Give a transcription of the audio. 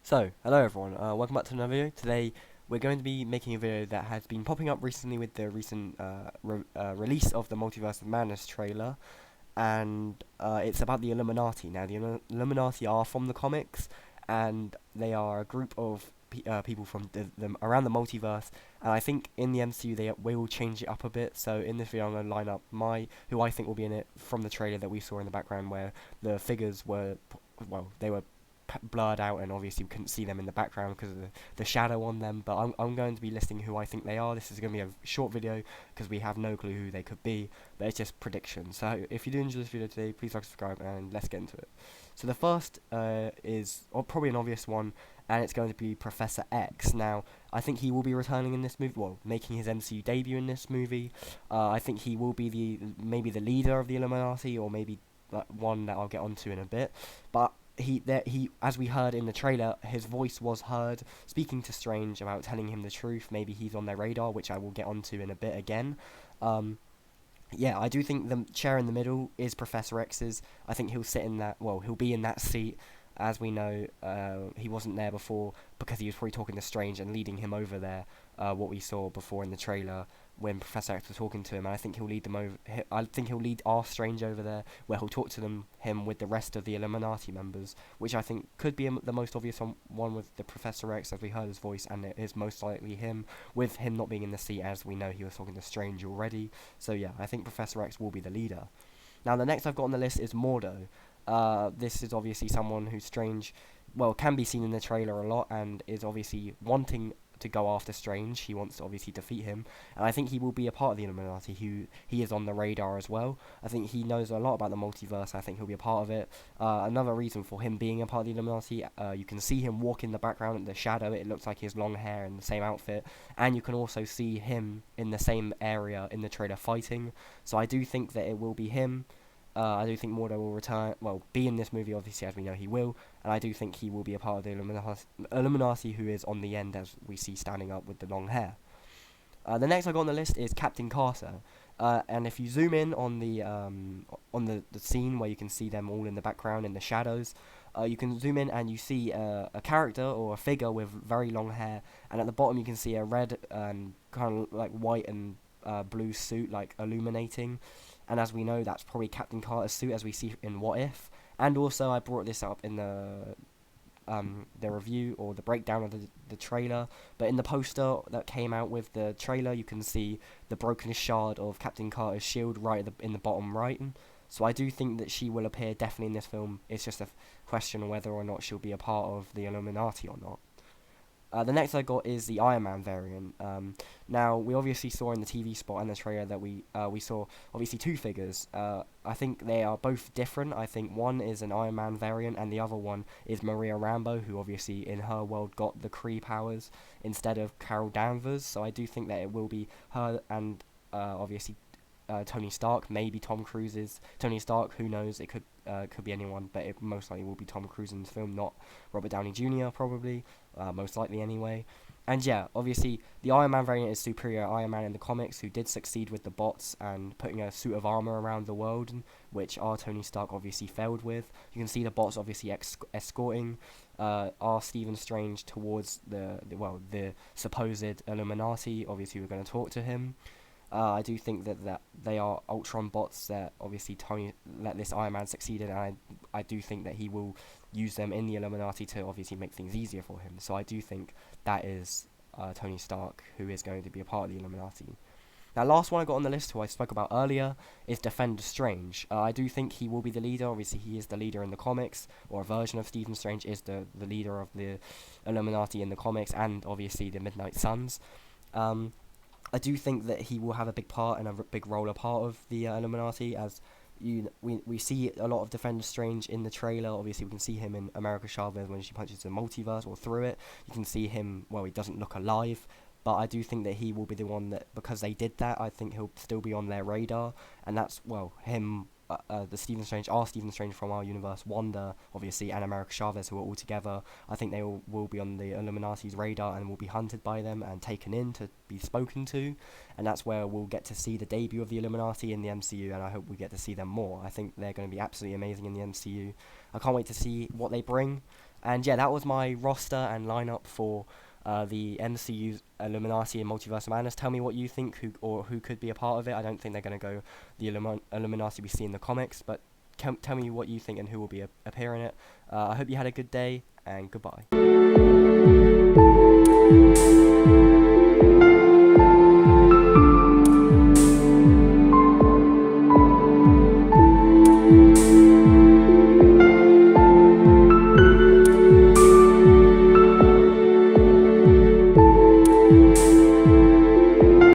So, hello everyone, welcome back to another video. Today we're going to be making a video that has been popping up recently with the recent release of the Multiverse of Madness trailer, and it's about the Illuminati. Now, the Illuminati are from the comics, and they are a group of people from around the multiverse, and I think in the MCU they will change it up a bit. So in this video I'm going to line up who I think will be in it from the trailer that we saw in the background, where the figures were, well, they were blurred out, and obviously we couldn't see them in the background because of the shadow on them. But I'm going to be listing who I think they are. This is going to be a short video because we have no clue who they could be, but it's just predictions. So if you do enjoy this video today, please like, subscribe, and let's get into it. So the first is probably an obvious one, and it's going to be Professor X. Now, I think he will be returning in this movie, well, making his MCU debut in this movie. I think he will be maybe the leader of the Illuminati, or maybe one that I'll get onto in a bit. But he, as we heard in the trailer, his voice was heard speaking to Strange about telling him the truth. Maybe he's on their radar, which I will get onto in a bit again. Yeah, I do think the chair in the middle is Professor X's. I think he'll sit in that, well, he'll be in that seat. As we know, he wasn't there before because he was probably talking to Strange and leading him over there, what we saw before in the trailer when Professor X was talking to him. And I think he'll lead them over. I think he'll lead our Strange over there, where he'll talk to him with the rest of the Illuminati members, which I think could be the most obvious one with the Professor X, as we heard his voice, and it is most likely him, with him not being in the seat, as we know he was talking to Strange already. So yeah, I think Professor X will be the leader. Now, the next I've got on the list is Mordo. This is obviously someone who's Strange, well, can be seen in the trailer a lot, and is obviously wanting to go after Strange. He wants to obviously defeat him, and I think he will be a part of the Illuminati. He is on the radar as well. I think he knows a lot about the multiverse. I think he'll be a part of it. Another reason for him being a part of the Illuminati, you can see him walk in the background in the shadow. It looks like he has long hair and the same outfit, and you can also see him in the same area in the trailer fighting. So I do think that it will be him. I do think Mordo will return, well, be in this movie, obviously, as we know he will, and I do think he will be a part of the Illuminati, who is on the end, as we see standing up with the long hair. The next I got on the list is Captain Carter, and if you zoom in on the scene where you can see them all in the background in the shadows, you can zoom in and you see a character or a figure with very long hair, and at the bottom you can see a red and kind of like white and blue suit, like illuminating. And as we know, that's probably Captain Carter's suit, as we see in What If. And also, I brought this up in the review, or the breakdown of the trailer. But in the poster that came out with the trailer, you can see the broken shard of Captain Carter's shield right in the bottom right. So I do think that she will appear definitely in this film. It's just a question of whether or not she'll be a part of the Illuminati or not. The next I got is the Iron Man variant. Now, we obviously saw in the TV spot and the trailer that we saw obviously two figures. I think they are both different. I think one is an Iron Man variant, and the other one is Maria Rambeau, who obviously in her world got the Kree powers instead of Carol Danvers. So I do think that it will be her and obviously Tony Stark, maybe Tom Cruise's Tony Stark. Who knows? It could be anyone, but it most likely will be Tom Cruise in this film, not Robert Downey Jr. probably, most likely anyway. And yeah, obviously the Iron Man variant is superior Iron Man in the comics, who did succeed with the bots and putting a suit of armor around the world, which our Tony Stark obviously failed with. You can see the bots obviously escorting our Stephen Strange towards the supposed Illuminati. Obviously, we're going to talk to him. I do think that they are Ultron bots that obviously Tony let this Iron Man succeed in, and I do think that he will use them in the Illuminati to obviously make things easier for him. So I do think that is Tony Stark, who is going to be a part of the Illuminati. Now, last one I got on the list, who I spoke about earlier, is Defender Strange. I do think he will be the leader. Obviously, he is the leader in the comics, or a version of Stephen Strange is the leader of the Illuminati in the comics, and obviously the Midnight Suns. I do think that he will have a big part and a big role, a part of the Illuminati, as we see a lot of Defender Strange in the trailer. Obviously, we can see him in America Chavez when she punches the multiverse, or through it. You can see him, well, he doesn't look alive, but I do think that he will be the one that, because they did that, I think he'll still be on their radar, and that's, well, him, the Stephen Strange, our Stephen Strange from our universe, Wanda, obviously, and America Chavez, who are all together. I think they will be on the Illuminati's radar and will be hunted by them and taken in to be spoken to, and that's where we'll get to see the debut of the Illuminati in the MCU, and I hope we get to see them more. I think they're going to be absolutely amazing in the MCU. I can't wait to see what they bring. And yeah, that was my roster and lineup for the MCU's Illuminati and Multiverse of Madness. Tell me what you think, who could be a part of it. I don't think they're going to go the Illuminati we see in the comics, but tell me what you think and who will be appear in it. I hope you had a good day, and goodbye.